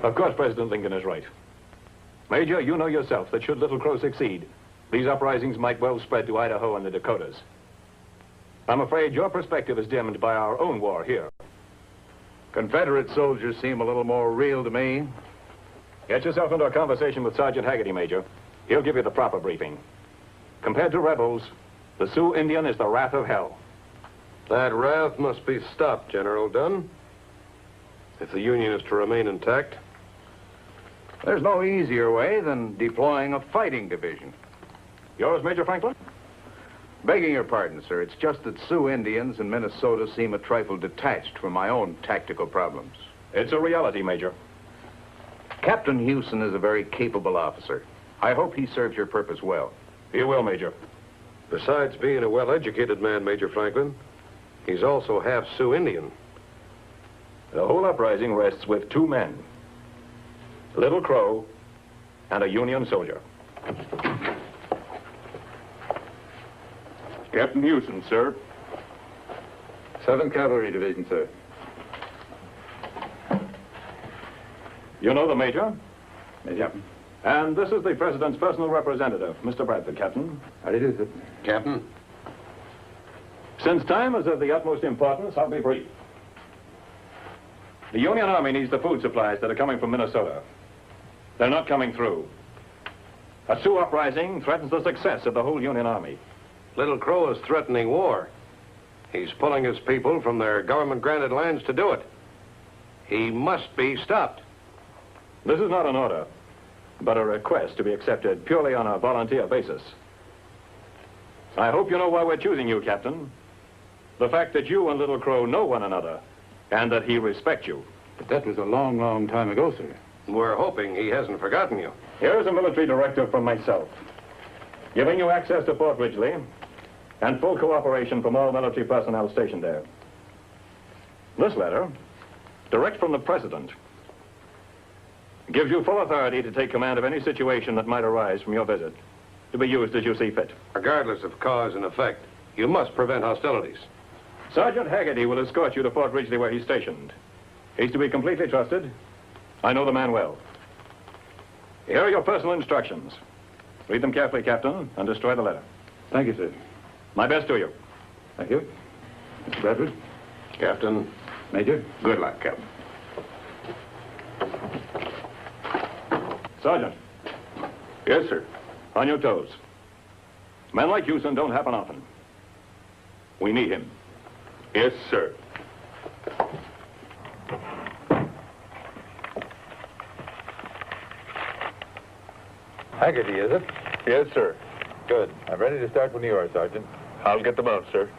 Of course, President Lincoln is right. Major, you know yourself that should Little Crow succeed, these uprisings might well spread to Idaho and the Dakotas. I'm afraid your perspective is dimmed by our own war here. Confederate soldiers seem a little more real to me. Get yourself into a conversation with Sergeant Haggerty, Major. He'll give you the proper briefing. Compared to rebels, the Sioux Indian is the wrath of hell. That wrath must be stopped, General Dunn, if the Union is to remain intact. There's no easier way than deploying a fighting division. Yours, Major Franklin? Begging your pardon, sir, it's just that Sioux Indians in Minnesota seem a trifle detached from my own tactical problems. It's a reality, Major. Captain Hewson is a very capable officer. I hope he serves your purpose well. He will, Major. Besides being a well-educated man, Major Franklin, he's also half Sioux Indian. The whole uprising rests with two men. Little Crow and a Union soldier. Captain Hewson, sir. 7th Cavalry Division, sir. You know the Major? Major. And this is the President's personal representative, Mr. Bradford, Captain. How do you do, sir? Captain? Since time is of the utmost importance, I'll be brief. The Union Army needs the food supplies that are coming from Minnesota. They're not coming through. A Sioux uprising threatens the success of the whole Union Army. Little Crow is threatening war. He's pulling his people from their government-granted lands to do it. He must be stopped. This is not an order, but a request to be accepted purely on a volunteer basis. I hope you know why we're choosing you, Captain. The fact that you and Little Crow know one another, and that he respects you. But that was a long, long time ago, sir. We're hoping he hasn't forgotten you. Here's a military directive from myself, giving you access to Fort Ridgely and full cooperation from all military personnel stationed there. This letter, direct from the President, gives you full authority to take command of any situation that might arise from your visit, to be used as you see fit. Regardless of cause and effect, you must prevent hostilities. Sergeant Haggerty will escort you to Fort Ridgely where he's stationed. He's to be completely trusted. I know the man well. Here are your personal instructions. Read them carefully, Captain, and destroy the letter. Thank you, sir. My best to you. Thank you. Mr. Bradford? Captain? Major? Good luck, Captain. Sergeant. Yes, sir. On your toes. Men like Hewson don't happen often. We need him. Yes, sir. Haggerty, is it? Yes, sir. Good. I'm ready to start when you are, Sergeant. I'll get them out, sir.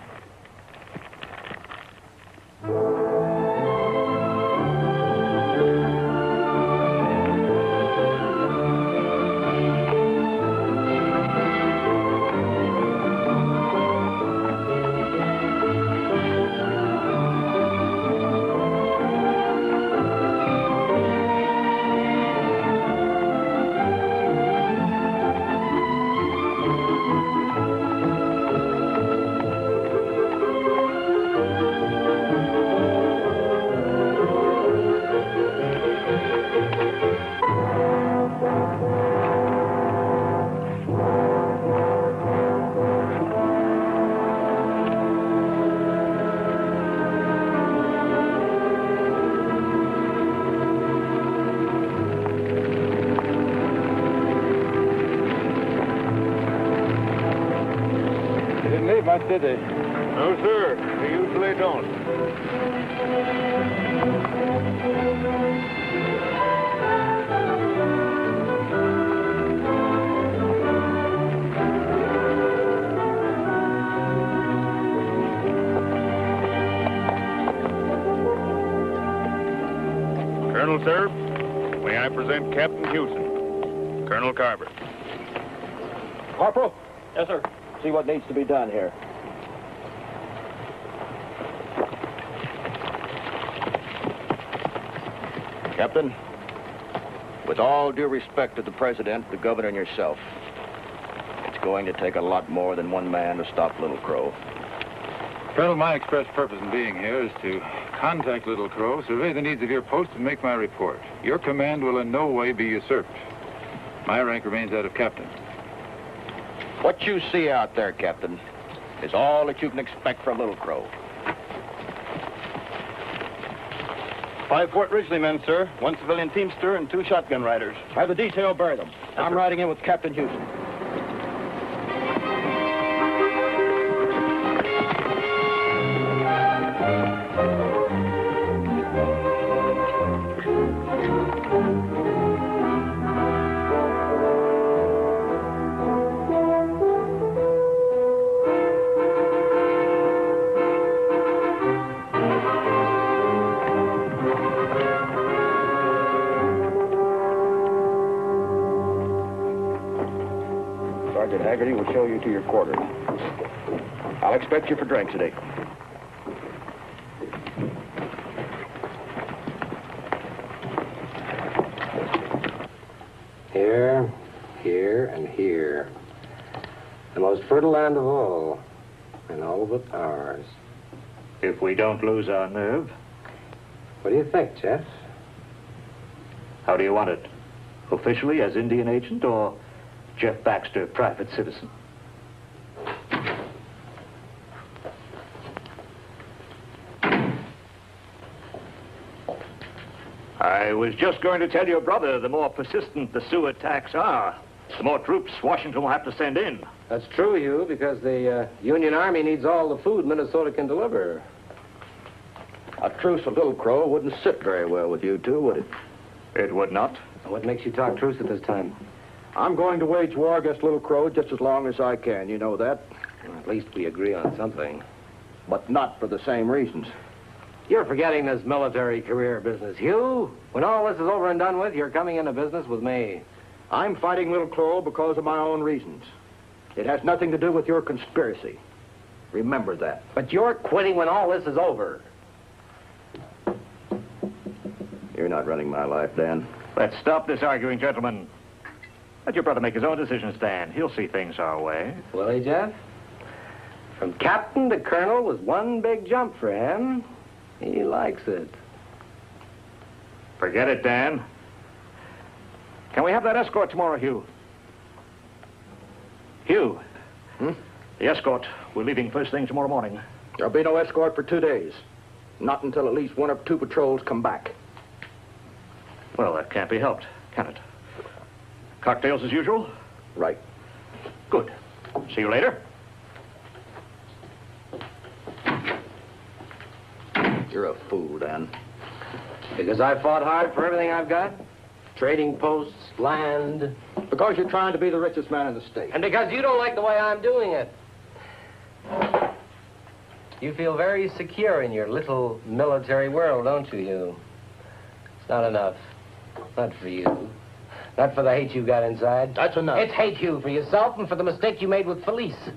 Much, did they? No, sir. They usually don't. Colonel, sir, may I present Captain Hewson, Colonel Carver. Corporal? Yes, sir. See what needs to be done here. Captain, with all due respect to the President, the Governor, and yourself, it's going to take a lot more than one man to stop Little Crow. Colonel, my express purpose in being here is to contact Little Crow, survey the needs of your post, and make my report. Your command will in no way be usurped. My rank remains that of captain. What you see out there, Captain, is all that you can expect from Little Crow. 5 Fort Ridgely men, sir. 1 civilian teamster and 2 shotgun riders. Have the detail bury them. I'm riding in with Captain Houston. Sergeant Haggerty will show you to your quarters. I'll expect you for drinks today. Here, here, and here. The most fertile land of all, and all of it ours. If we don't lose our nerve, What do you think, Jeff? how do you want it? Officially as Indian agent or Jeff Baxter, private citizen? I was just going to tell your brother, the more persistent the Sioux attacks are, the more troops Washington will have to send in. That's true, Hugh, because the Union Army needs all the food Minnesota can deliver. A truce with Little Crow wouldn't sit very well with you two, would it? It would not. What makes you talk truce at this time? I'm going to wage war against Little Crow just as long as I can. You know that. Well, at least we agree on something. But not for the same reasons. You're forgetting this military career business, Hugh. When all this is over and done with, you're coming into business with me. I'm fighting Little Crow because of my own reasons. It has nothing to do with your conspiracy. Remember that. But you're quitting when all this is over. You're not running my life, Dan. Let's stop this arguing, gentlemen. Let your brother make his own decisions, Dan. He'll see things our way. Will he, Jeff? From captain to colonel was one big jump for him. He likes it. Forget it, Dan. Can we have that escort tomorrow, Hugh? Hugh. The escort. We're leaving first thing tomorrow morning. There'll be no escort for 2 days. Not until at least 1 or 2 patrols come back. Well, that can't be helped, can it? Cocktails as usual? Right. Good. See you later. You're a fool, Dan. Because I fought hard for everything I've got? Trading posts, land. Because you're trying to be the richest man in the state. And because you don't like the way I'm doing it. You feel very secure in your little military world, don't you, Hugh? It's not enough. Not for you. Not for the hate you got inside. That's enough. It's hate, Hugh, for yourself and for the mistake you made with Felice.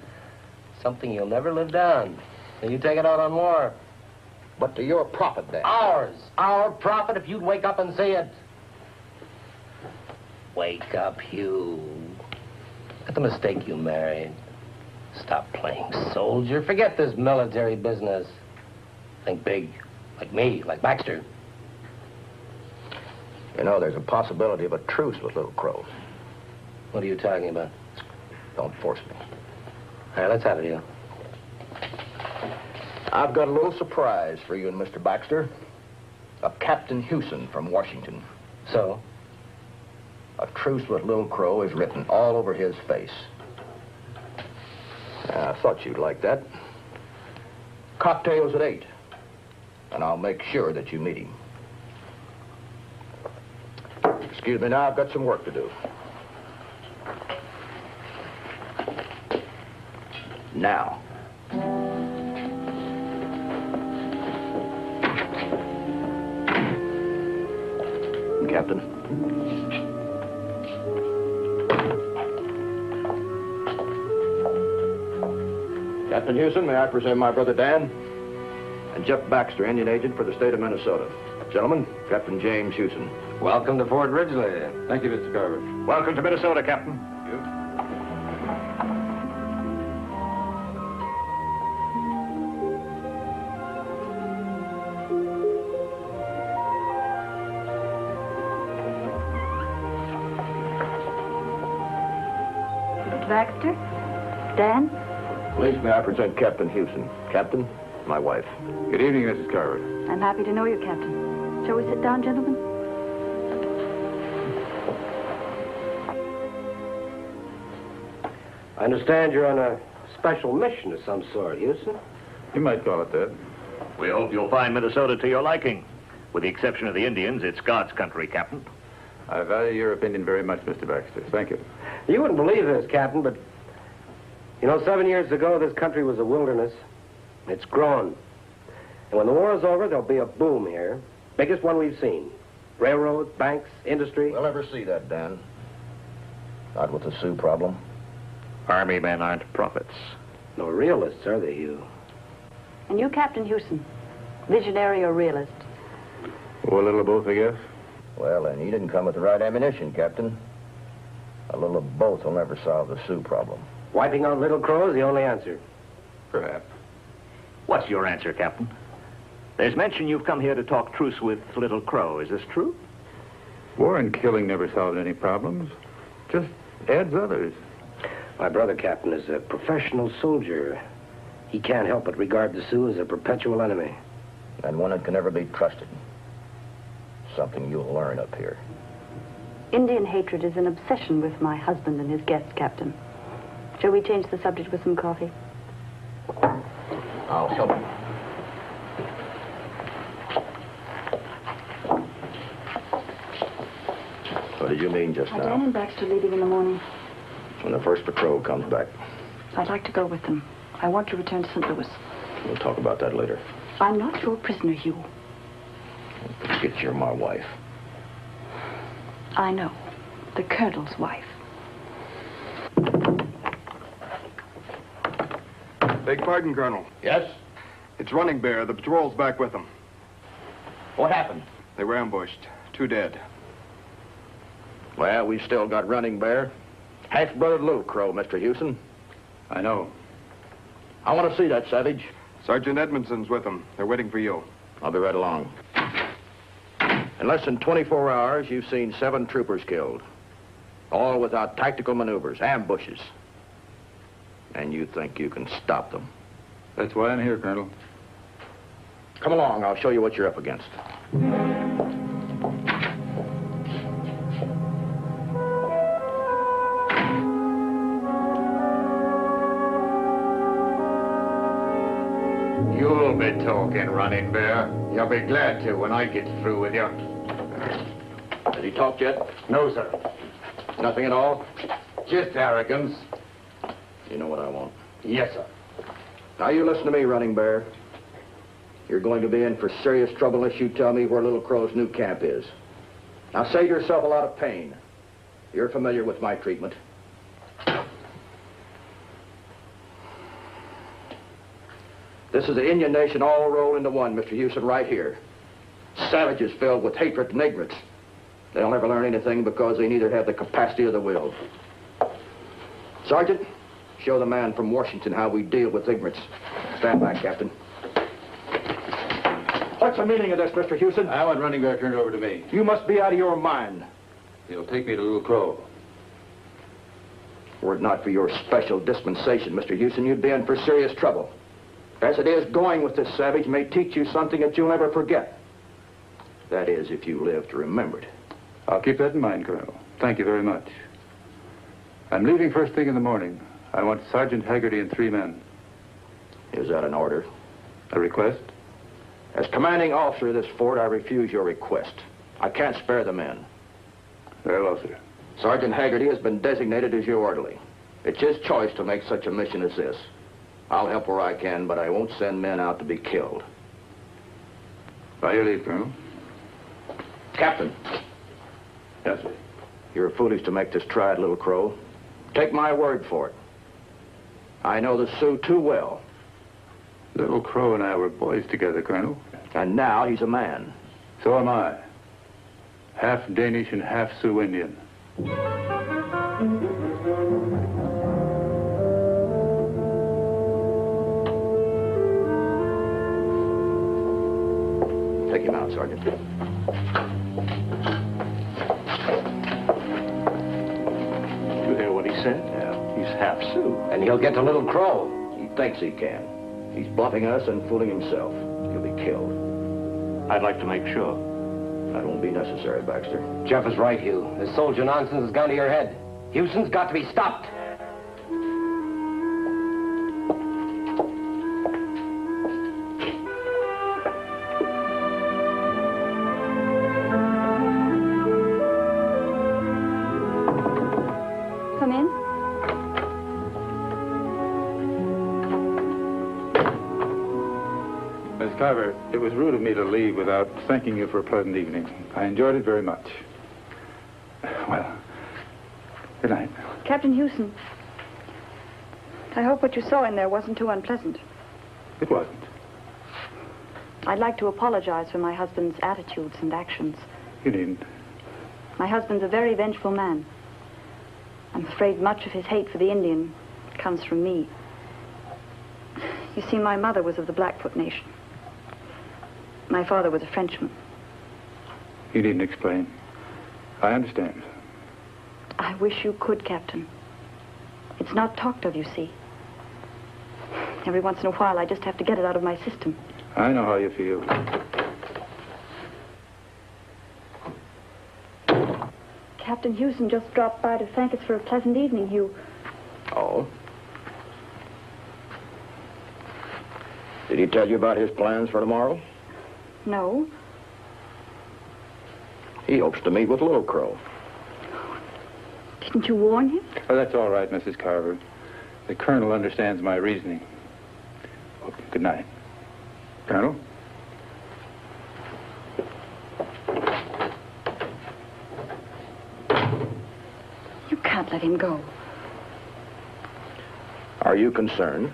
Something you'll never live down. And you take it out on war. But to your profit, Dan. Ours. Our profit if you'd wake up and see it. Wake up, Hugh. At the mistake you married. Stop playing soldier. Forget this military business. Think big. Like me, like Baxter. You know, there's a possibility of a truce with Little Crow. What are you talking about? Don't force me. All right, let's have it, Hugh. I've got a little surprise for you and Mr. Baxter. A Captain Houston from Washington. So? A truce with Little Crow is written all over his face. I thought you'd like that. Cocktails at 8. And I'll make sure that you meet him. Excuse me now, I've got some work to do. Now. Captain. Captain Houston, may I present my brother Dan? And Jeff Baxter, Indian agent for the state of Minnesota. Gentlemen, Captain James Houston. Welcome to Fort Ridgely. Thank you, Mr. Carver. Welcome to Minnesota, Captain. Baxter. Dan. Please, may I present Captain Houston. Captain, my wife. Good evening, Mrs. Carver. I'm happy to know you, Captain. Shall we sit down, gentlemen? I understand you're on a special mission of some sort, Houston. You might call it that. We hope you'll find Minnesota to your liking. With the exception of the Indians, it's God's country, Captain. I value your opinion very much, Mr. Baxter. Thank you. You wouldn't believe this, Captain, but, 7 years ago, this country was a wilderness. It's grown. And when the war is over, there'll be a boom here. Biggest one we've seen. Railroads, banks, industry. We'll never see that, Dan. Not with the Sioux problem. Army men aren't prophets. No realists, are they, Hugh? And you, Captain Houston, visionary or realist? Oh, a little of both, I guess. Well, then, you didn't come with the right ammunition, Captain. A little of both will never solve the Sioux problem. Wiping out Little Crow is the only answer. Perhaps. What's your answer, Captain? There's mention you've come here to talk truce with Little Crow. Is this true? War and killing never solved any problems. Just adds others. My brother, Captain, is a professional soldier. He can't help but regard the Sioux as a perpetual enemy. And one that can never be trusted. Something you'll learn up here. Indian hatred is an obsession with my husband and his guests, Captain. Shall we change the subject with some coffee? I'll help you. What did you mean just Are now? Dan and Baxter leaving in the morning? When the first patrol comes back. I'd like to go with them. I want to return to St. Louis. We'll talk about that later. I'm not your prisoner, Hugh. Forget you're my wife. I know. The Colonel's wife. Beg pardon, Colonel. Yes? It's Running Bear. The patrol's back with them. What happened? They were ambushed. 2 dead. Well, we've still got Running Bear. Half-brother Little Crow, Mr. Houston. I know. I want to see that savage. Sergeant Edmondson's with them. They're waiting for you. I'll be right along. In less than 24 hours, you've seen 7 troopers killed. All without tactical maneuvers, ambushes. And you think you can stop them. That's why I'm here, Colonel. Come along, I'll show you what you're up against. You'll be talking, Running Bear. You'll be glad to when I get through with you. Has he talked yet? No, sir. Nothing at all? Just arrogance. You know what I want. Yes, sir. Now, you listen to me, Running Bear. You're going to be in for serious trouble unless you tell me where Little Crow's new camp is. Now, save yourself a lot of pain. You're familiar with my treatment. This is the Indian nation all rolled into one, Mr. Houston, right here. Savages filled with hatred and ignorance. They'll never learn anything because they neither have the capacity or the will. Sergeant, show the man from Washington how we deal with ignorance. Stand back, Captain. What's the meaning of this, Mr. Houston? I want Running Bear turned over to me. You must be out of your mind. He'll take me to Little Crow. Were it not for your special dispensation, Mr. Houston, you'd be in for serious trouble. As it is, going with this savage may teach you something that you'll never forget. That is, if you live to remember it. I'll keep that in mind, Colonel. Thank you very much. I'm leaving first thing in the morning. I want Sergeant Haggerty and 3 men. Is that an order? A request? As commanding officer of this fort, I refuse your request. I can't spare the men. Very well, sir. Sergeant Haggerty has been designated as your orderly. It's his choice to make such a mission as this. I'll help where I can, but I won't send men out to be killed. By your leave, Colonel. Captain. Yes, sir. You're foolish to make this try at Little Crow. Take my word for it. I know the Sioux too well. Little Crow and I were boys together, Colonel. And now he's a man. So am I. Half Danish and half Sioux Indian. Take him out, Sergeant. You hear what he said? Yeah. He's half Sioux. And he'll get to Little Crow. He thinks he can. He's bluffing us and fooling himself. He'll be killed. I'd like to make sure. That won't be necessary, Baxter. Jeff is right, Hugh. This soldier nonsense has gone to your head. Houston's got to be stopped. Come in. Miss Carver, it was rude of me to leave without thanking you for a pleasant evening. I enjoyed it very much. Well, good night. Captain Houston, I hope what you saw in there wasn't too unpleasant. It wasn't. I'd like to apologize for my husband's attitudes and actions. You needn't. My husband's a very vengeful man. I'm afraid much of his hate for the Indian comes from me. You see, my mother was of the Blackfoot Nation. My father was a Frenchman. You needn't explain. I understand. I wish you could, Captain. It's not talked of, you see. Every once in a while, I just have to get it out of my system. I know how you feel. Captain Houston just dropped by to thank us for a pleasant evening, Hugh. Oh? Did he tell you about his plans for tomorrow? No. He hopes to meet with Little Crow. Didn't you warn him? Oh, that's all right, Mrs. Carver. The Colonel understands my reasoning. Oh, good night. Colonel? You can't let him go. Are you concerned?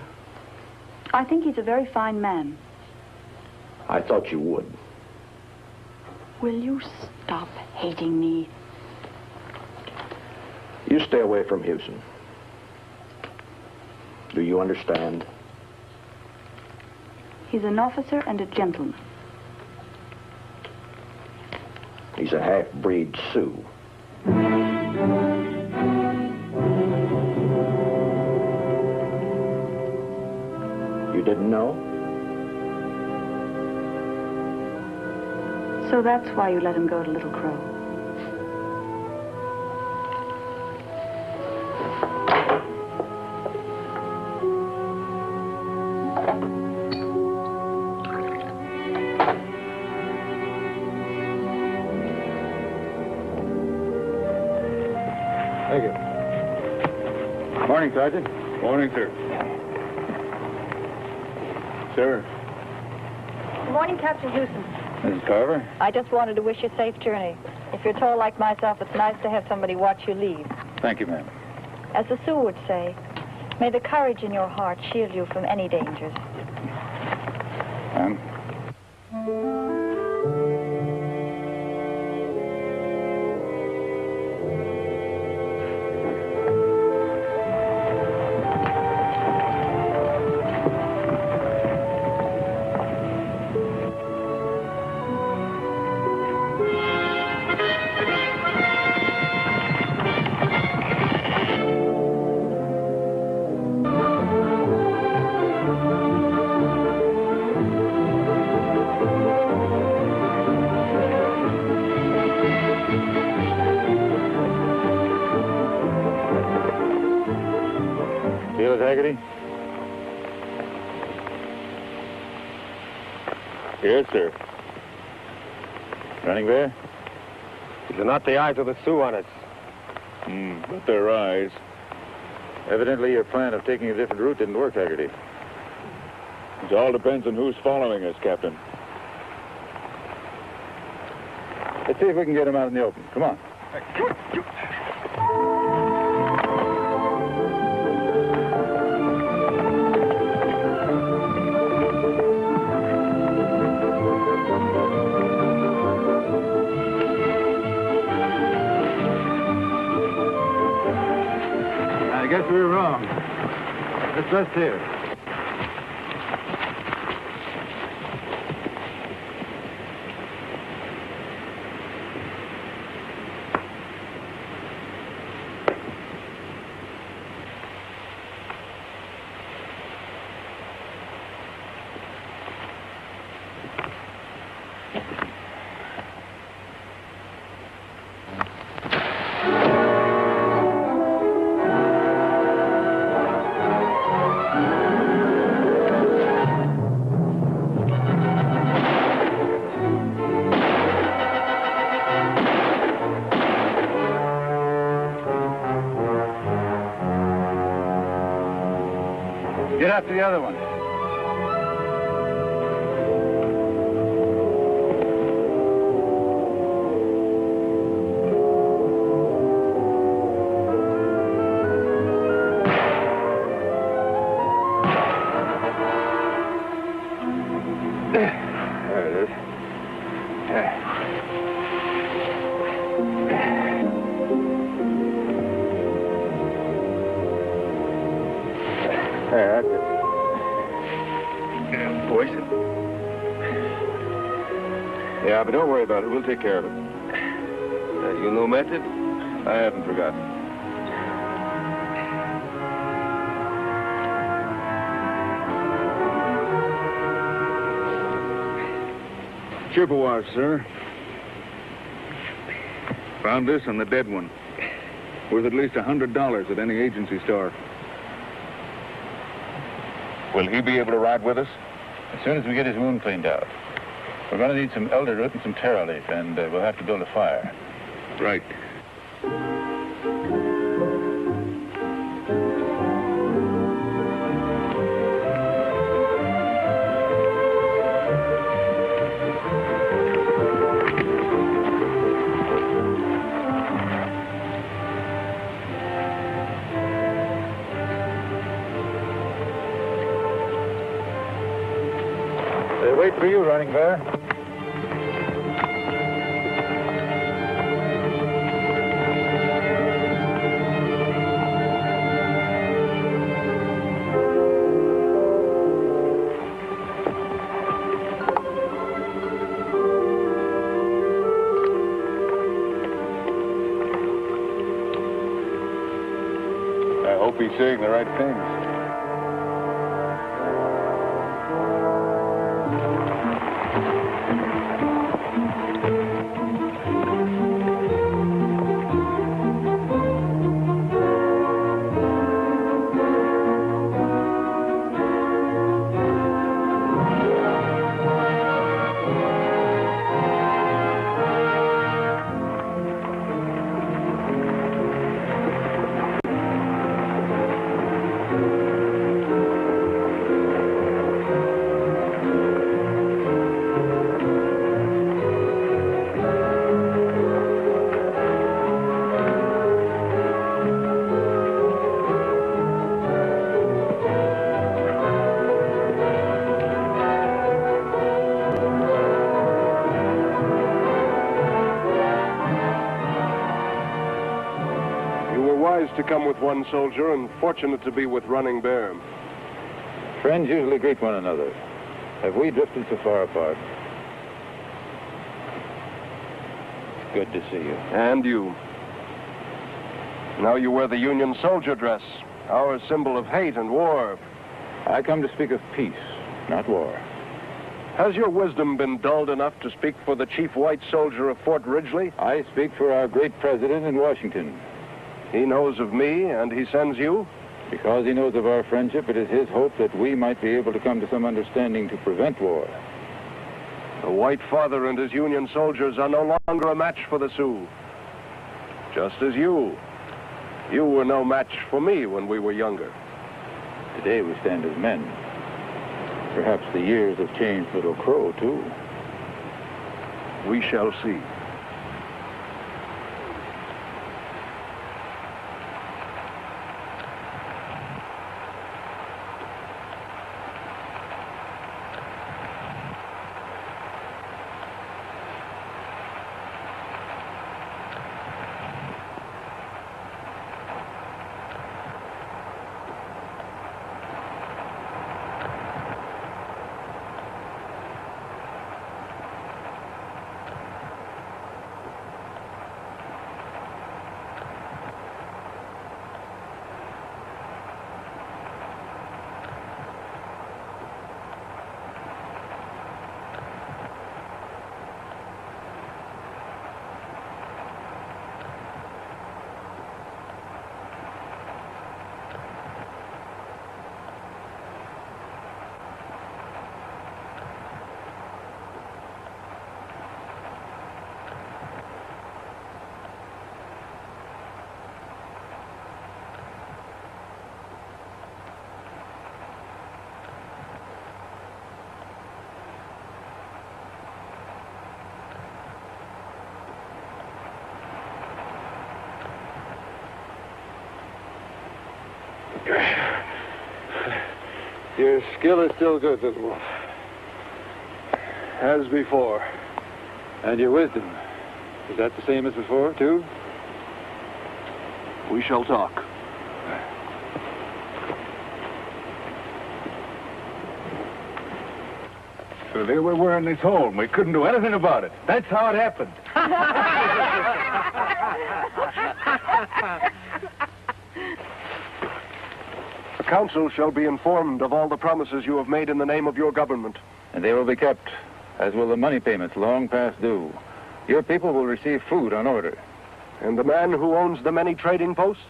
I think he's a very fine man. I thought you would. Will you stop hating me? You stay away from Houston. Do you understand? He's an officer and a gentleman. He's a half-breed Sioux. You didn't know? So that's why you let him go to Little Crow. Thank you. Morning, Sergeant. Morning, sir. Sir. Good morning, Captain Houston. Mrs. Carver? I just wanted to wish you a safe journey. If you're tall like myself, it's nice to have somebody watch you leave. Thank you, ma'am. As the Sioux would say, may the courage in your heart shield you from any dangers. Ma'am? Feel it, Haggerty? Yes, sir. Running Bear? These are not the eyes of the Sioux on us. But their eyes. Evidently, your plan of taking a different route didn't work, Haggerty. It all depends on who's following us, Captain. Let's see if we can get him out in the open. Come on. I guess we were wrong. Let's rest here. Get after the other one. There it is. There, that's it. Yeah, voice it. Yeah, but don't worry about it. We'll take care of it. You know method? I haven't forgotten. Chippewa, sir. Found this on the dead one. Worth at least $100 at any agency store. Will he be able to ride with us? As soon as we get his wound cleaned out. We're going to need some elder root and some taro leaf, and we'll have to build a fire. Right. They wait for you, Running Bear. I hope he's saying the right things. To come with one soldier and fortunate to be with Running Bear. Friends usually greet one another. Have we drifted so far apart? Good to see you. And you. Now you wear the Union soldier dress, our symbol of hate and war. I come to speak of peace, not war. Has your wisdom been dulled enough to speak for the chief white soldier of Fort Ridgely? I speak for our great president in Washington. He knows of me, and he sends you? Because he knows of our friendship, it is his hope that we might be able to come to some understanding to prevent war. The White Father and his Union soldiers are no longer a match for the Sioux. Just as you. You were no match for me when we were younger. Today we stand as men. Perhaps the years have changed Little Crow, too. We shall see. Your skill is still good, little one. As before. And your wisdom, is that the same as before, too? We shall talk. So there we were in this hole, and we couldn't do anything about it. That's how it happened. The council shall be informed of all the promises you have made in the name of your government. And they will be kept, as will the money payments long past due. Your people will receive food on order. And the man who owns the many trading posts?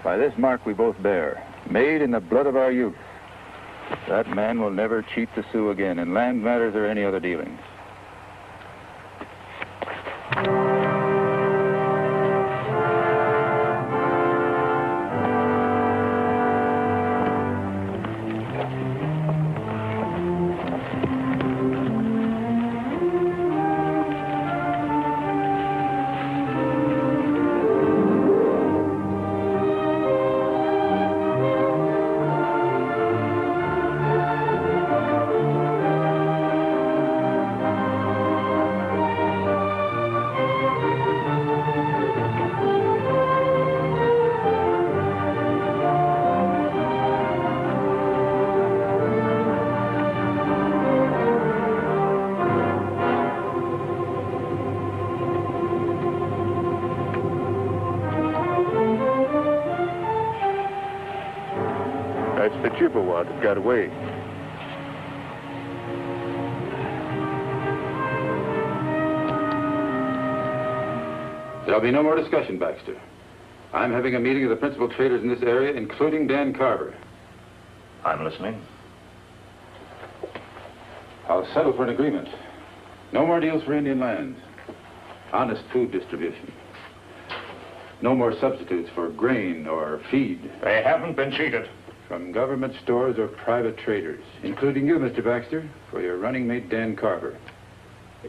By this mark we both bear, made in the blood of our youth. That man will never cheat the Sioux again in land matters or any other dealings. That's the Chippewa that got away. There'll be no more discussion, Baxter. I'm having a meeting of the principal traders in this area, including Dan Carver. I'm listening. I'll settle for an agreement. No more deals for Indian lands. Honest food distribution. No more substitutes for grain or feed. They haven't been cheated. From government stores or private traders, including you, Mr. Baxter, for your running mate, Dan Carver.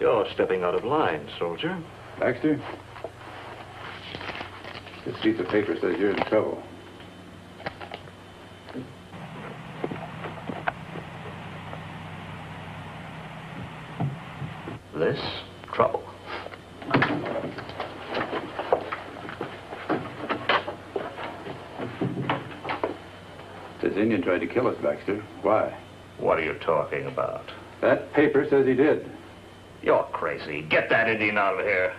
You're stepping out of line, soldier. Baxter, this piece of paper says you're in trouble. This trouble. This Indian tried to kill us, Baxter. Why? What are you talking about? That paper says he did. You're crazy. Get that Indian out of here.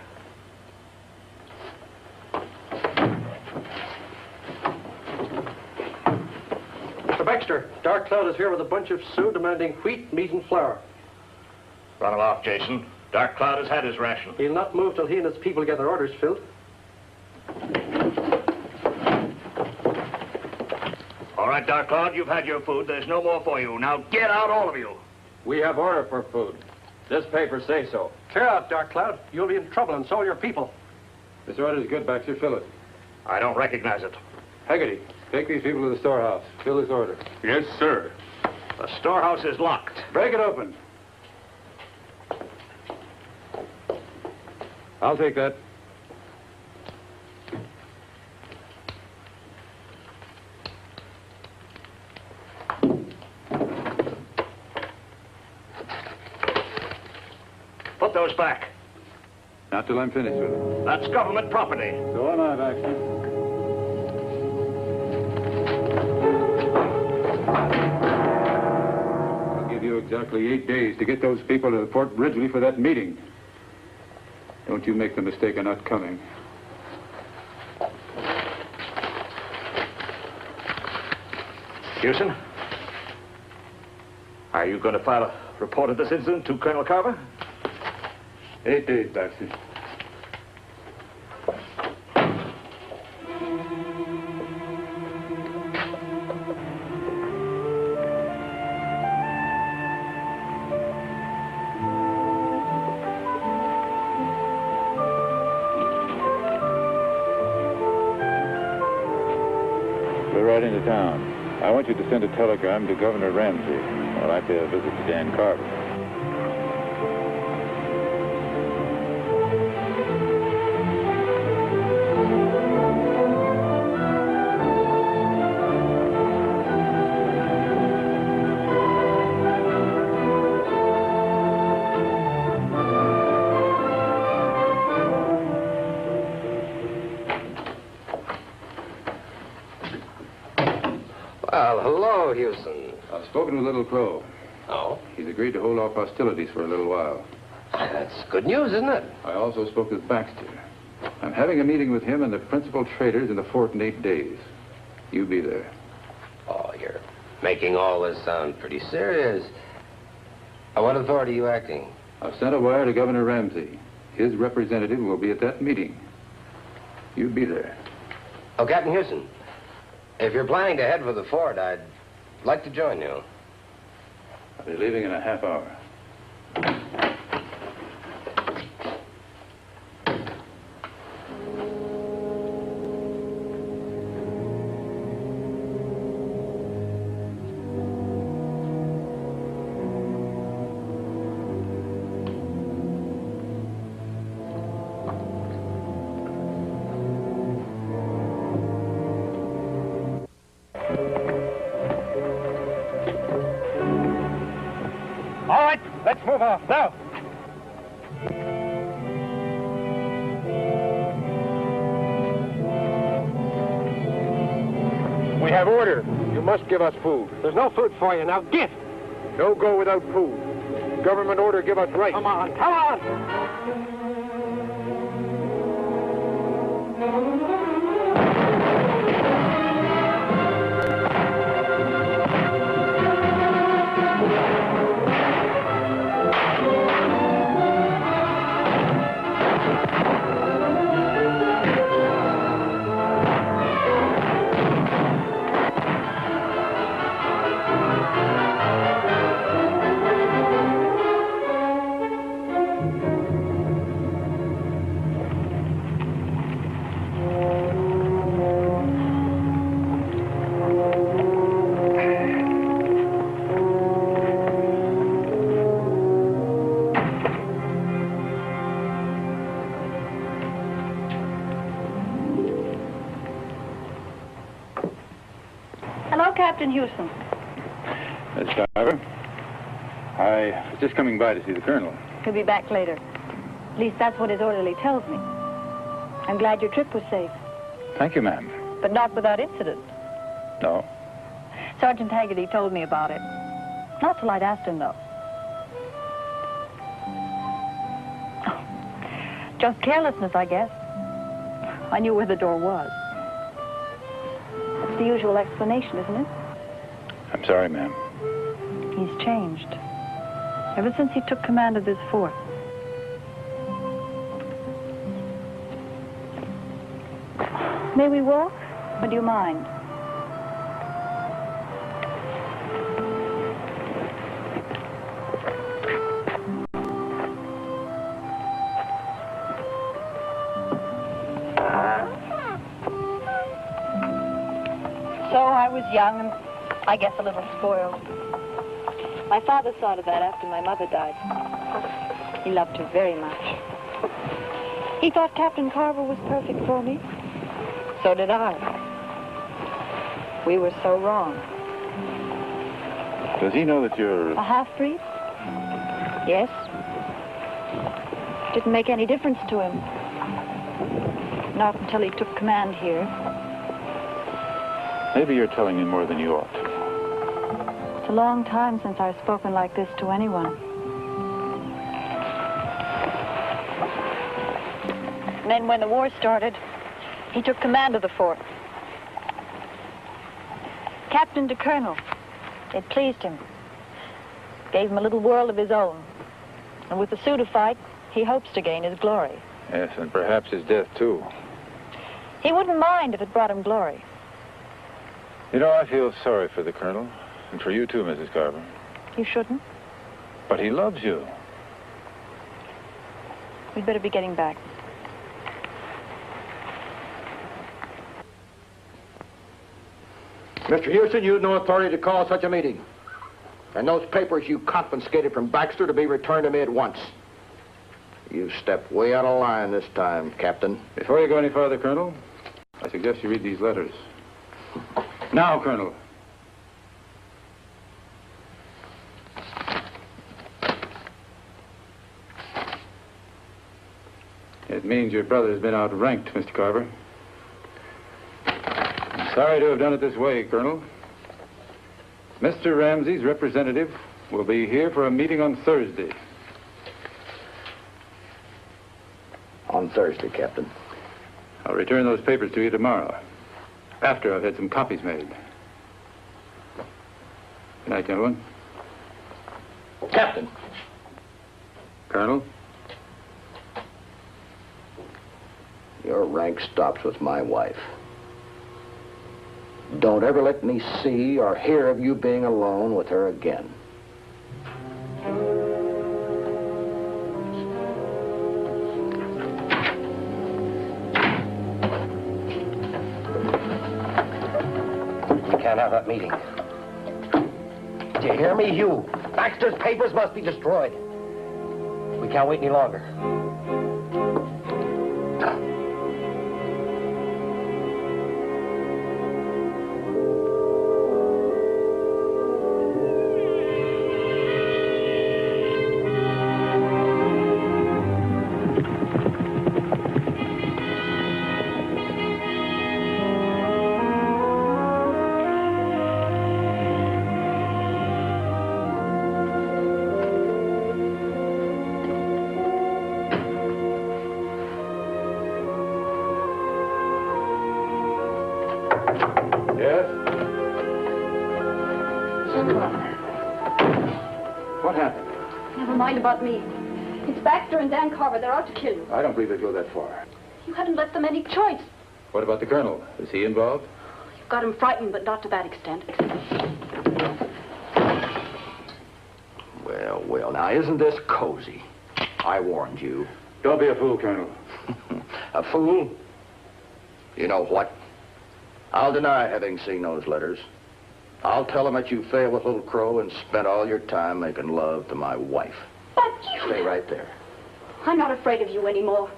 Mr. Baxter, Dark Cloud is here with a bunch of Sioux demanding wheat, meat, and flour. Run him off, Jason. Dark Cloud has had his ration. He'll not move till he and his people get their orders filled. All right, Dark Cloud, you've had your food. There's no more for you. Now get out, all of you. We have order for food. This paper says so. Clear out, Dark Cloud. You'll be in trouble, and so will your people. This order's good, Baxter. Fill it. I don't recognize it. Haggerty, take these people to the storehouse. Fill this order. Yes, sir. The storehouse is locked. Break it open. I'll take that. Put those back. Not till I'm finished with it. That's government property. So am I, Baxter. I'll give you exactly 8 days to get those people to Fort Ridgely for that meeting. Don't you make the mistake of not coming. Houston, are you going to file a report of this incident to Colonel Carver? 8 days, Baxter. We're right into town. I want you to send a telegram to Governor Ramsey. I'd like to visit to Dan Carver. Well, hello, Houston. I've spoken with Little Crow. Oh? He's agreed to hold off hostilities for a little while. That's good news, isn't it? I also spoke with Baxter. I'm having a meeting with him and the principal traders in the fort in 8 days. You be there. Oh, you're making all this sound pretty serious. On what authority are you acting? I've sent a wire to Governor Ramsey. His representative will be at that meeting. You be there. Oh, Captain Houston, if you're planning to head for the fort, I'd like to join you. I'll be leaving in a half hour. All right, let's move off now. We have order. You must give us food. There's no food for you. Now get. No go without food. Government order give us right. Come on, come on. Hello, Captain Houston. Miss Carver, I was just coming by to see the Colonel. He'll be back later. At least that's what his orderly tells me. I'm glad your trip was safe, Thank you, ma'am. but not without incident. No. Sergeant Haggerty told me about it. Not till I'd asked him, though. Just carelessness, I guess. I knew where the door was. That's the usual explanation, isn't it? I'm sorry, ma'am. He's changed. Ever since he took command of this fort. May we walk? Or do you mind? So I was young and I guess a little spoiled. My father saw to that after my mother died. He loved her very much. He thought Captain Carver was perfect for me. So did I. We were so wrong. Does he know that you're... A half-breed? Yes. Didn't make any difference to him. Not until he took command here. Maybe you're telling him more than you ought. It's a long time since I've spoken like this to anyone. And then when the war started, he took command of the fort. Captain to Colonel. It pleased him. Gave him a little world of his own. And with the Sioux to fight, he hopes to gain his glory. Yes, and perhaps his death, too. He wouldn't mind if it brought him glory. You know, I feel sorry for the Colonel, and for you, too, Mrs. Carver. You shouldn't. But he loves you. We'd better be getting back. Mr. Houston, you had no authority to call such a meeting. And those papers you confiscated from Baxter to be returned to me at once. You stepped way out of line this time, Captain. Before you go any further, Colonel, I suggest you read these letters. Now, Colonel. It means your brother's been outranked, Mr. Carver. I'm sorry to have done it this way, Colonel. Mr. Ramsey's representative will be here for a meeting on Thursday. On Thursday, Captain. I'll return those papers to you tomorrow, after I've had some copies made. Good night, gentlemen. Captain. Colonel? Your rank stops with my wife. Don't ever let me see or hear of you being alone with her again. You can't have that meeting. Do you hear me, Hugh? Baxter's papers must be destroyed. We can't wait any longer. Yes? What happened? Never mind about me. It's Baxter and Dan Carver. They're out to kill you. I don't believe they'd go that far. You hadn't left them any choice. What about the colonel? Is he involved? You've got him frightened, but not to that extent. Well, well, now isn't this cozy? I warned you. Don't be a fool, Colonel. A fool? You know what? I'll deny having seen those letters. I'll tell them that you failed with Little Crow and spent all your time making love to my wife. But you... Stay right there. I'm not afraid of you anymore.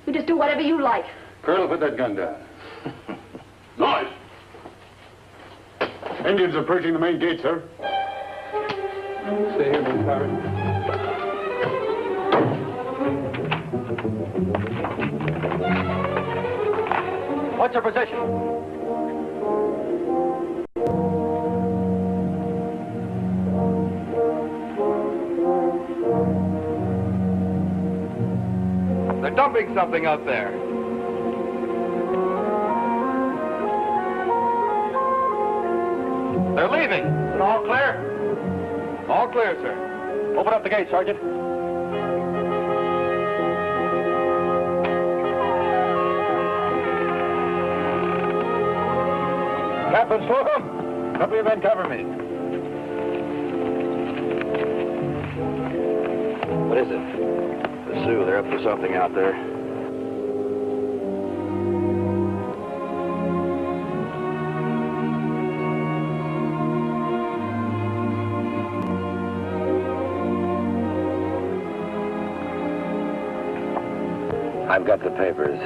You just do whatever you like. Colonel, put that gun down. Noise! Indians are approaching the main gate, sir. Stay here, Mr. Carver. What's your position? They're dumping something out there. They're leaving. Is it all clear? All clear, sir. Open up the gate, Sergeant. Captain Slocum, a couple of men cover me. What is it? The Sioux, they're up to something out there. I've got the papers.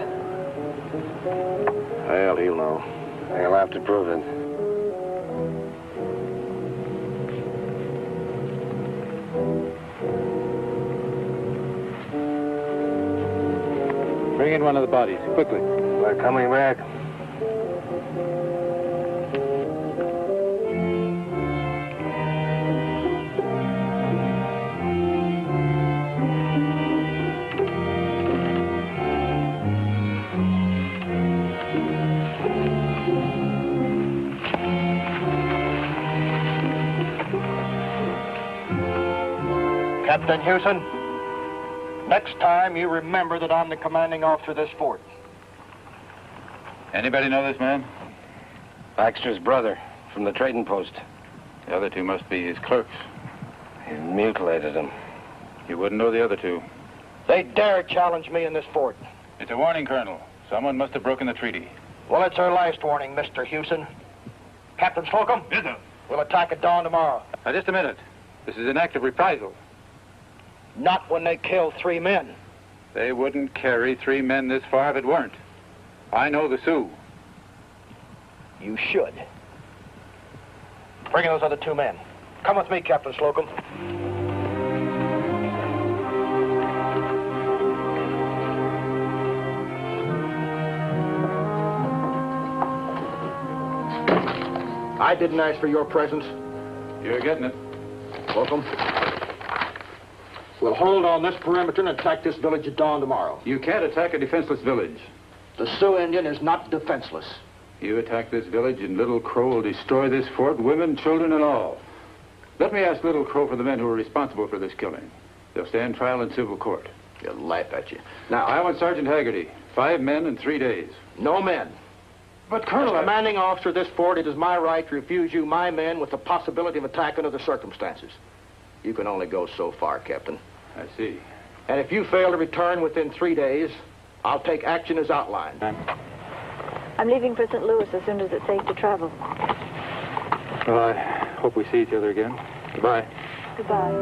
Well, he'll know. He'll have to prove it. Bring in one of the bodies, quickly. We're coming back. Captain Hewson, next time you remember that I'm the commanding officer of this fort. Anybody know this man? Baxter's brother from the trading post. The other two must be his clerks. He mutilated him. You wouldn't know the other two. They dare challenge me in this fort. It's a warning, Colonel. Someone must have broken the treaty. Well, it's our last warning, Mr. Hewson. Captain Slocum? Yes, sir. We'll attack at dawn tomorrow. Now, just a minute. This is an act of reprisal. Not when they kill 3 men. They wouldn't carry 3 men this far if it weren't. I know the Sioux. You should. Bring in those other 2 men. Come with me, Captain Slocum. I didn't ask for your presence. You're getting it. Welcome. We'll hold on this perimeter and attack this village at dawn tomorrow. You can't attack a defenseless village. The Sioux Indian is not defenseless. You attack this village and Little Crow will destroy this fort, women, children, and all. Let me ask Little Crow for the men who are responsible for this killing. They'll stand trial in civil court. They'll laugh at you. Now, I want Sergeant Haggerty. 5 men in 3 days. No men. But, Colonel... As commanding officer of this fort, it is my right to refuse you my men with the possibility of attack under the circumstances. You can only go so far, Captain. I see. And if you fail to return within 3 days, I'll take action as outlined. I'm leaving for St. Louis as soon as it's safe to travel. Well, I hope we see each other again. Goodbye. Goodbye.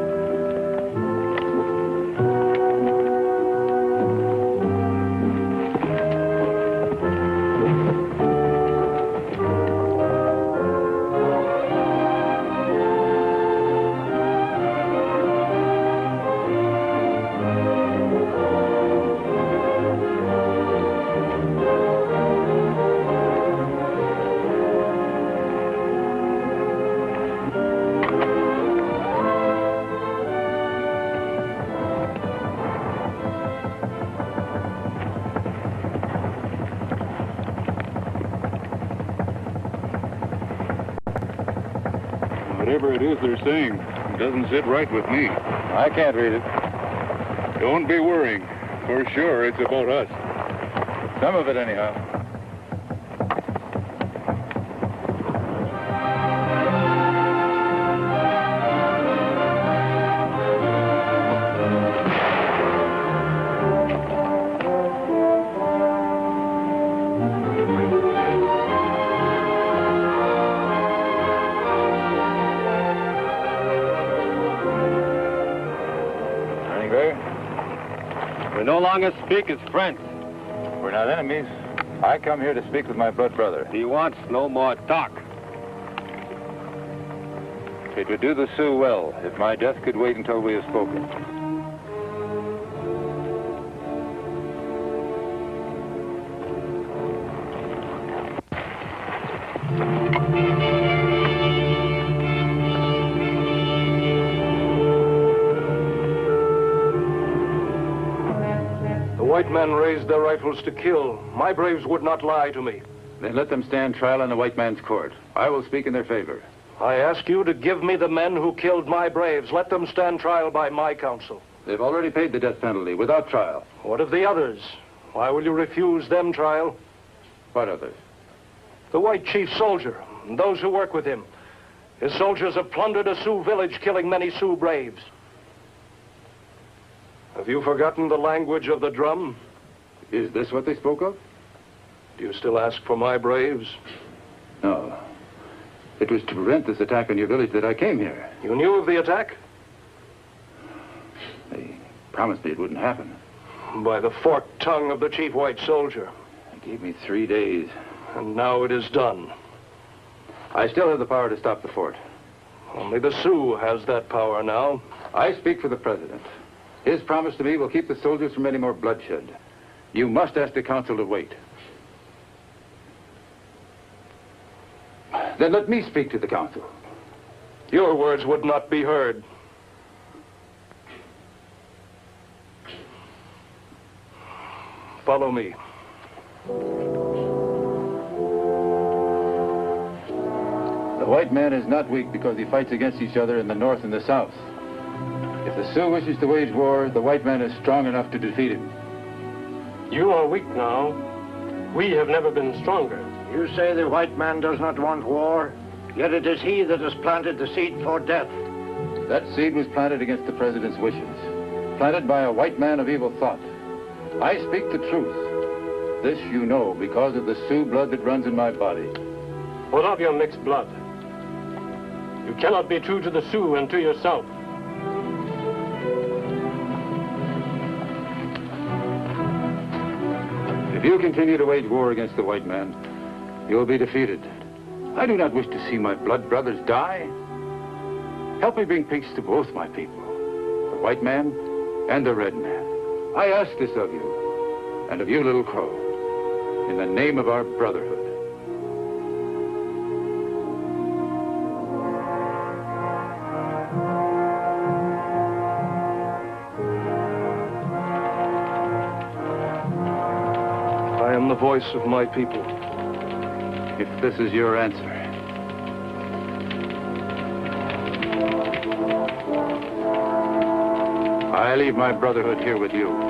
Whatever it is they're saying, it doesn't sit right with me. I can't read it. Don't be worrying. For sure, it's about us. Some of it, anyhow. We no longer speak as friends. We're not enemies. I come here to speak with my blood brother. He wants no more talk. It would do the Sioux well if my death could wait until we have spoken. White men raised their rifles to kill. My braves would not lie to me. Then let them stand trial in the white man's court. I will speak in their favor. I ask you to give me the men who killed my braves. Let them stand trial by my counsel. They've already paid the death penalty without trial. What of the others? Why will you refuse them trial? What others? The white chief soldier and those who work with him. His soldiers have plundered a Sioux village, killing many Sioux braves. Have you forgotten the language of the drum? Is this what they spoke of? Do you still ask for my braves? No. It was to prevent this attack on your village that I came here. You knew of the attack? They promised me it wouldn't happen. By the forked tongue of the chief white soldier. They gave me 3 days. And now it is done. I still have the power to stop the fort. Only the Sioux has that power now. I speak for the president. His promise to me will keep the soldiers from any more bloodshed. You must ask the council to wait. Then let me speak to the council. Your words would not be heard. Follow me. The white man is not weak because he fights against each other in the north and the south. If the Sioux wishes to wage war, the white man is strong enough to defeat him. You are weak now. We have never been stronger. You say the white man does not want war, yet it is he that has planted the seed for death. That seed was planted against the president's wishes, planted by a white man of evil thought. I speak the truth. This you know because of the Sioux blood that runs in my body. What of your mixed blood? You cannot be true to the Sioux and to yourself. If you continue to wage war against the white man, you will be defeated. I do not wish to see my blood brothers die. Help me bring peace to both my people, the white man and the red man. I ask this of you, and of you, Little Crow, in the name of our brotherhood. I am the voice of my people. If this is your answer. I leave my brotherhood here with you.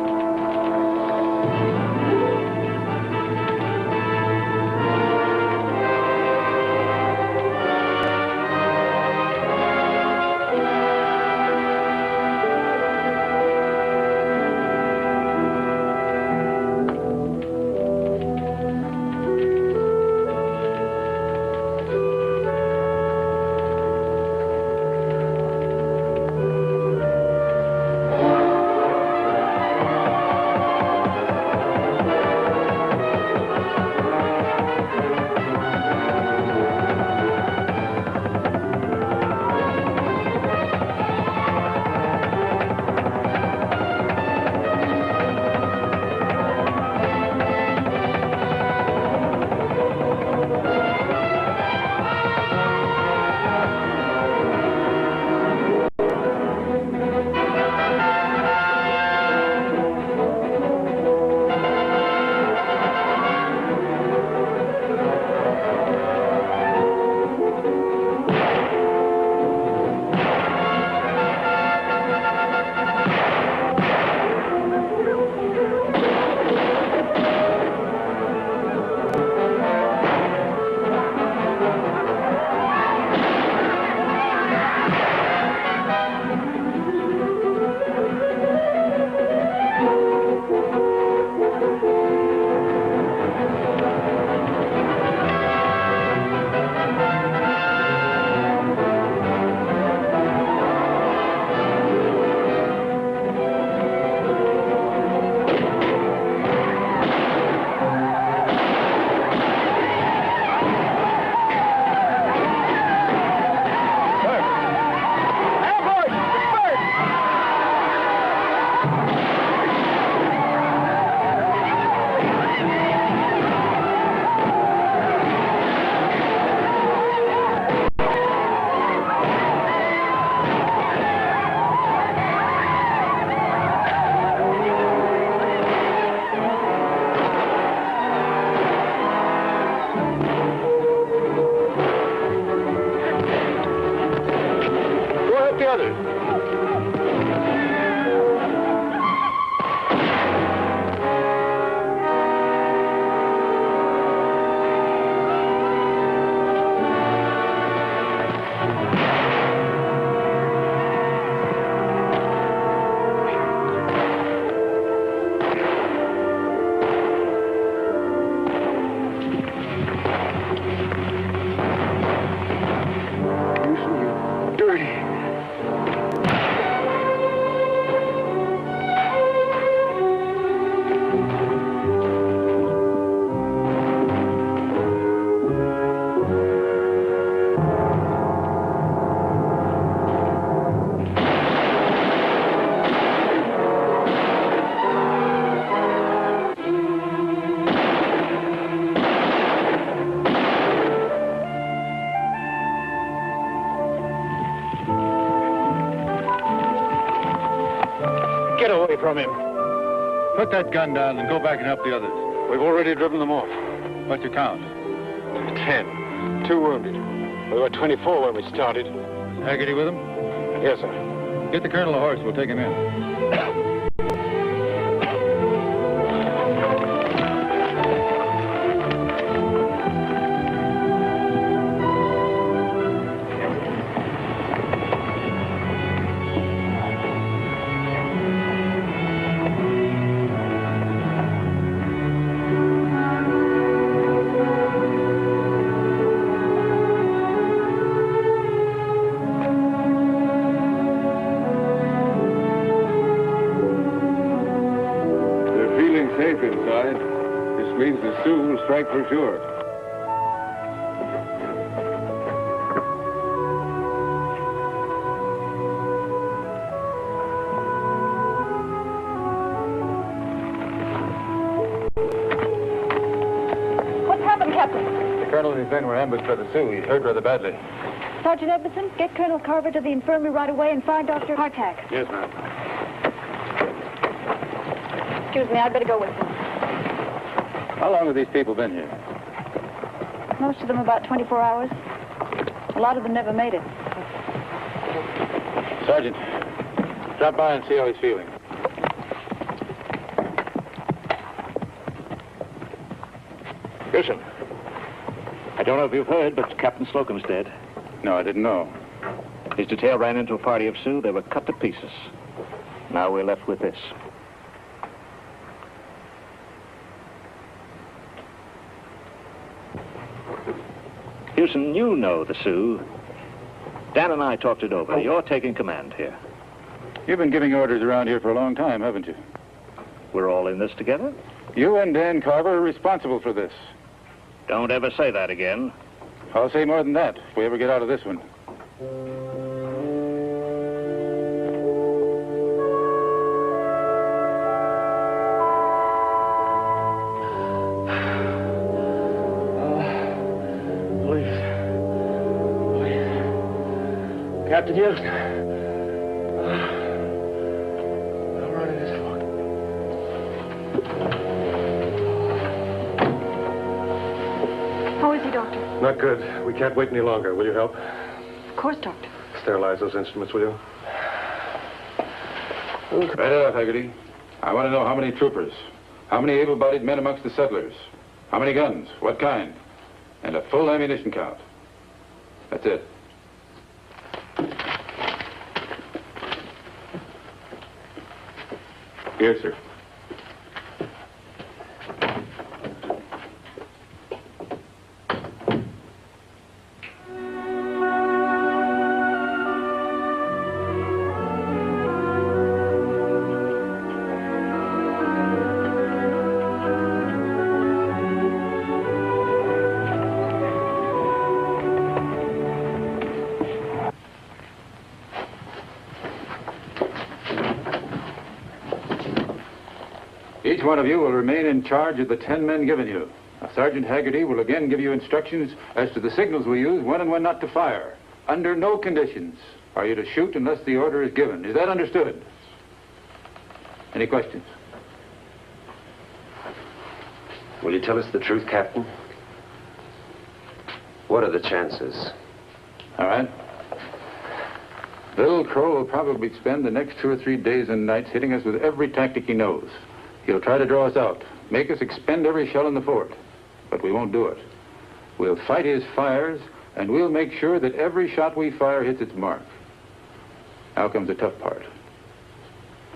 Get away from him. Put that gun down and go back and help the others. We've already driven them off. What's your count? 10. 2 wounded. We were 24 when we started. Haggerty with him? Yes, sir. Get the colonel a horse. We'll take him in. Safe inside. This means the Sioux will strike for sure. What's happened, Captain? The colonel and his men were ambushed by the Sioux. He's hurt rather badly. Sergeant Edmondson, get Colonel Carver to the infirmary right away and find Dr. Hartack. Yes, ma'am. Excuse me, I'd better go with him. How long have these people been here? Most of them about 24 hours. A lot of them never made it. Sergeant, drop by and see how he's feeling. Listen, I don't know if you've heard, but Captain Slocum's dead. No, I didn't know. His detail ran into a party of Sioux. They were cut to pieces. Now we're left with this. Houston, you know the Sioux. Dan and I talked it over. You're taking command here. You've been giving orders around here for a long time, haven't you? We're all in this together. You and Dan Carver are responsible for this. Don't ever say that again. I'll say more than that if we ever get out of this one. Captain Houston. I'm running this far. How is he, Doctor? Not good. We can't wait any longer. Will you help? Of course, Doctor. Sterilize those instruments, will you? Right off, Haggerty. I want to know how many troopers, how many able-bodied men amongst the settlers, how many guns, what kind, and a full ammunition count. That's it. Here, sir. Each one of you will remain in charge of the 10 men given you. Now, Sergeant Haggerty will again give you instructions as to the signals we use, when and when not to fire. Under no conditions are you to shoot unless the order is given. Is that understood? Any questions? Will you tell us the truth, Captain? What are the chances? All right. Bill Crow will probably spend the next 2 or 3 days and nights hitting us with every tactic he knows. He'll try to draw us out, make us expend every shell in the fort. But we won't do it. We'll fight his fires, and we'll make sure that every shot we fire hits its mark. Now comes the tough part.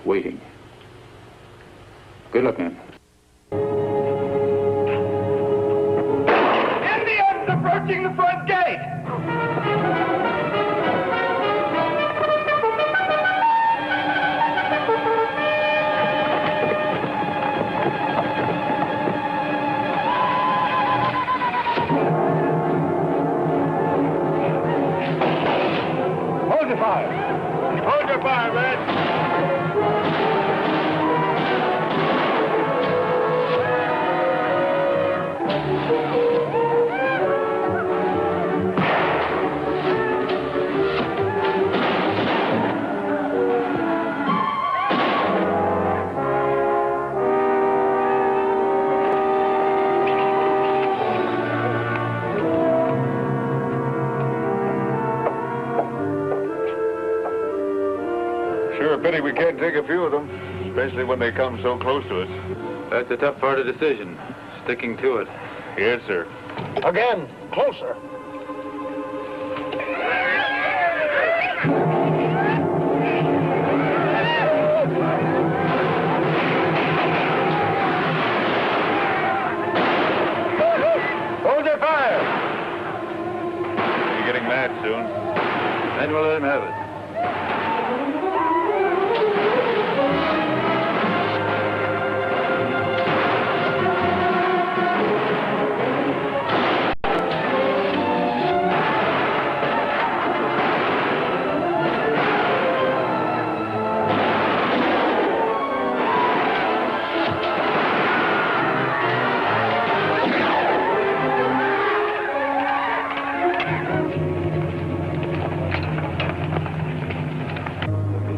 Waiting. Good luck, men. Indians approaching the front gate! Hold your fire, Red. Sure a pity we can't take a few of them, especially when they come so close to us. That's the tough part of the decision, sticking to it. Yes, sir. Again, closer. Hold your fire! You're getting mad soon. Then we'll let him have it.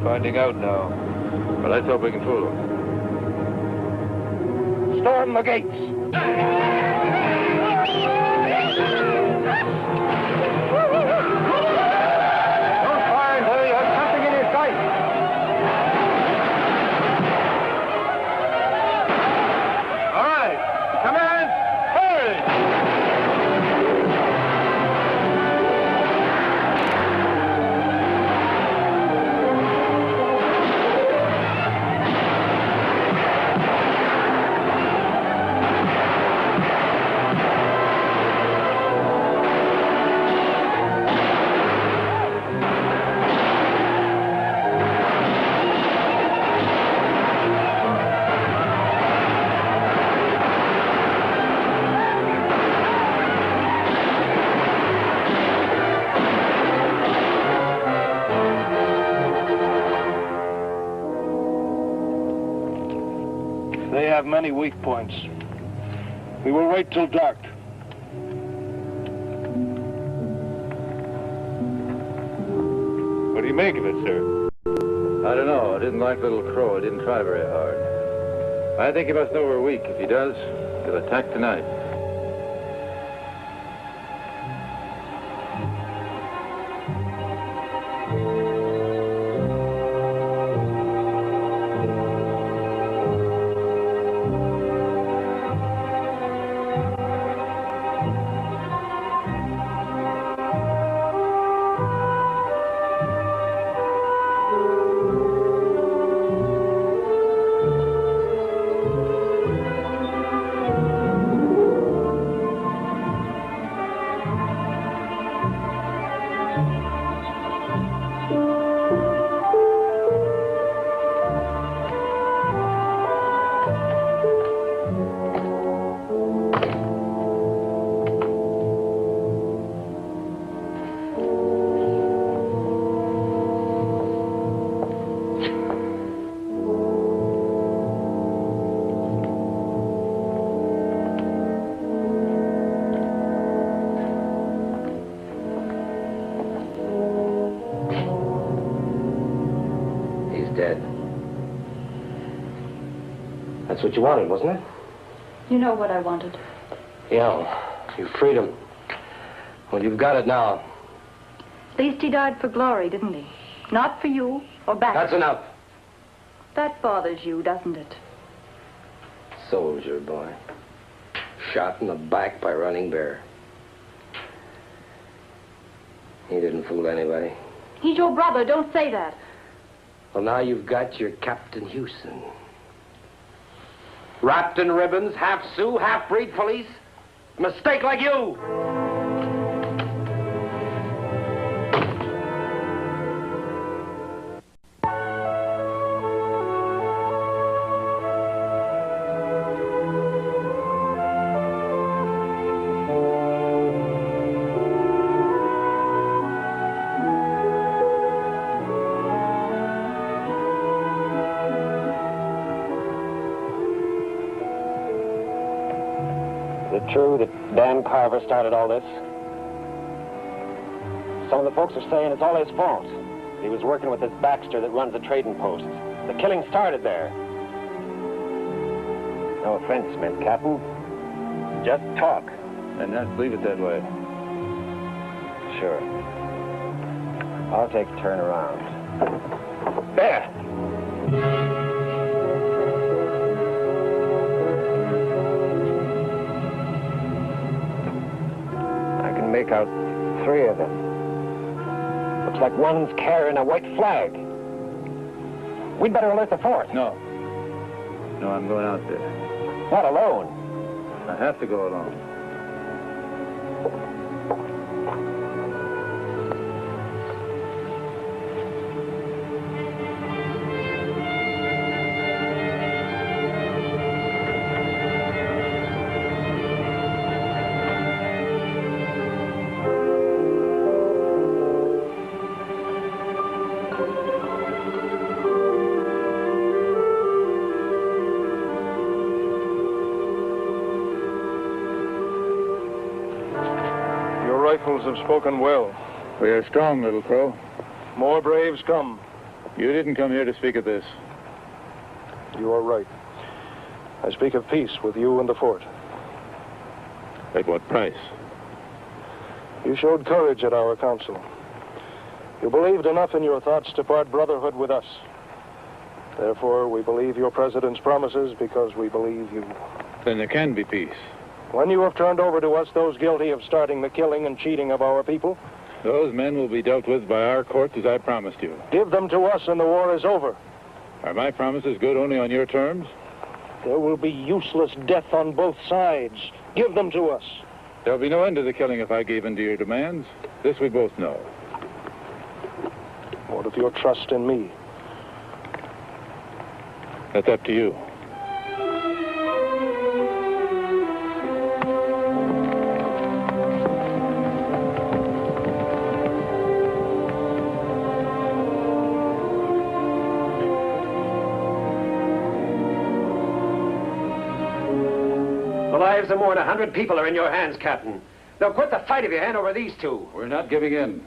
Finding out now. But let's hope we can fool them. Storm the gates. fire until you have something in your sight. All right. Come in. Hurry. They have many weak points. We will wait till dark. What do you make of it, sir? I don't know. I didn't like Little Crow. I didn't try very hard. I think he must know we're weak. If he does, he'll attack tonight. Dead. That's what you wanted, wasn't it? You know what I wanted. Yeah, you freed him. Well, you've got it now. At least he died for glory, didn't he? Not for you or back. That's enough. That bothers you, doesn't it? Soldier boy. Shot in the back by Running Bear. He didn't fool anybody. He's your brother. Don't say that. Well, now you've got your Captain Hewson. Wrapped in ribbons, half Sioux, half-breed police. Mistake like you. Is it true that Dan Carver started all this? Some of the folks are saying it's all his fault. He was working with this Baxter that runs the trading post. The killing started there. No offense meant, Captain. Just talk. And let's leave it that way. Sure. I'll take a turn around. There! Make out 3 of them. Looks like one's carrying a white flag. We'd better alert the 4th. No. No, I'm going out there. Not alone. I have to go alone. Rifles have spoken well. We are strong, Little Crow. More braves come. You didn't come here to speak of this. You are right. I speak of peace with you and the fort. At what price? You showed courage at our council. You believed enough in your thoughts to part brotherhood with us. Therefore, we believe your president's promises because we believe you. Then there can be peace. When you have turned over to us those guilty of starting the killing and cheating of our people, Those men will be dealt with by our courts as I promised you. give them to us and the war is over. Are my promises good only on your terms? There will be useless death on both sides. Give them to us. There'll be no end to the killing if I gave in to your demands. This we both know. What of your trust in me? That's up to you. The lives of more than 100 people are in your hands, Captain. Now quit the fight if you hand over these two. We're not giving in.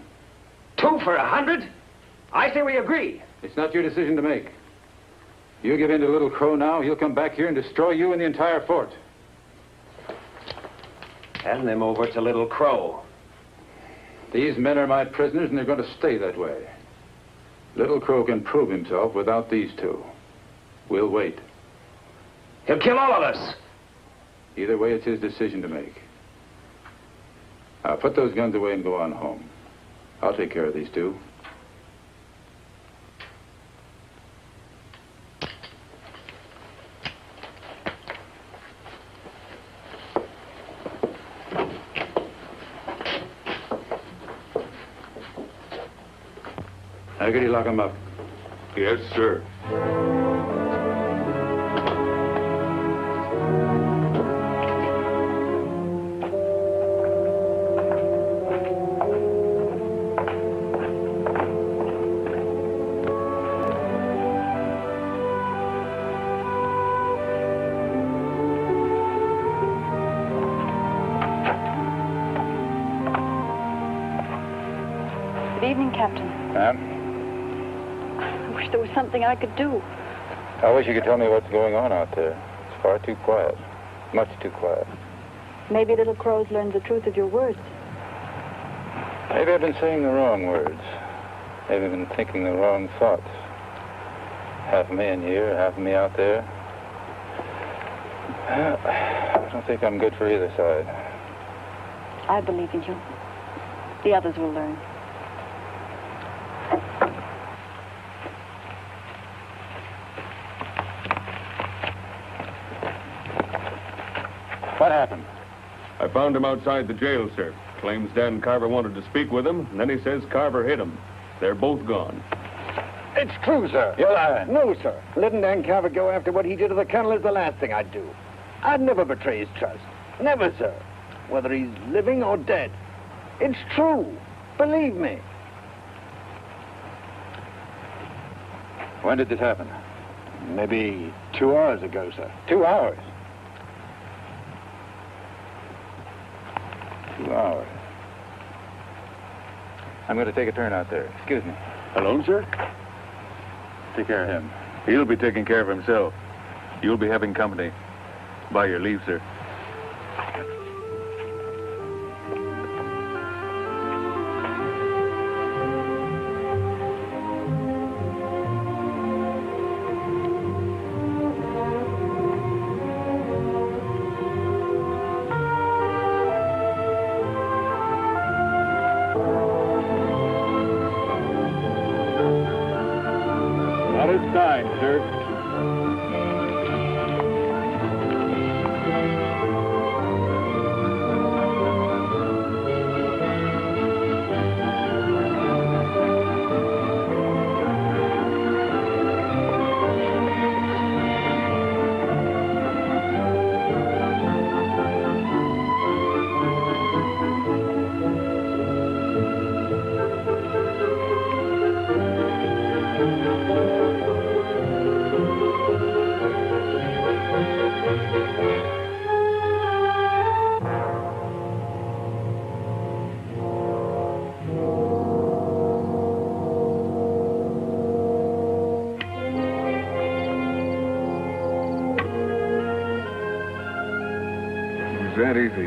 2 for 100? I say we agree. It's not your decision to make. You give in to Little Crow now, he'll come back here and destroy you and the entire fort. Hand them over to Little Crow. These men are my prisoners, and they're going to stay that way. Little Crow can prove himself without these two. We'll wait. He'll kill all of us. Either way, it's his decision to make. Now, put those guns away and go on home. I'll take care of these two. Haggerty, lock him up. Yes, sir. Good evening, Captain. Ma'am? I wish there was something I could do. I wish you could tell me what's going on out there. It's far too quiet. Much too quiet. Maybe Little Crow's learned the truth of your words. Maybe I've been saying the wrong words. Maybe I've been thinking the wrong thoughts. Half of me in here, half of me out there. I don't think I'm good for either side. I believe in you. The others will learn. What happened? I found him outside the jail, sir. Claims Dan Carver wanted to speak with him, and then he says Carver hit him. They're both gone. It's true, sir. You're lying. No, sir. Letting Dan Carver go after what he did to the colonel is the last thing I'd do. I'd never betray his trust. Never, sir. Whether he's living or dead. It's true. Believe me. When did this happen? Maybe 2 hours ago, sir. 2 hours? 2 hours. I'm going to take a turn out there. Excuse me. Alone, sir? Take care of him. He'll be taking care of himself. You'll be having company. By your leave, sir. Not his time, sir.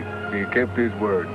loyalty. He kept his word.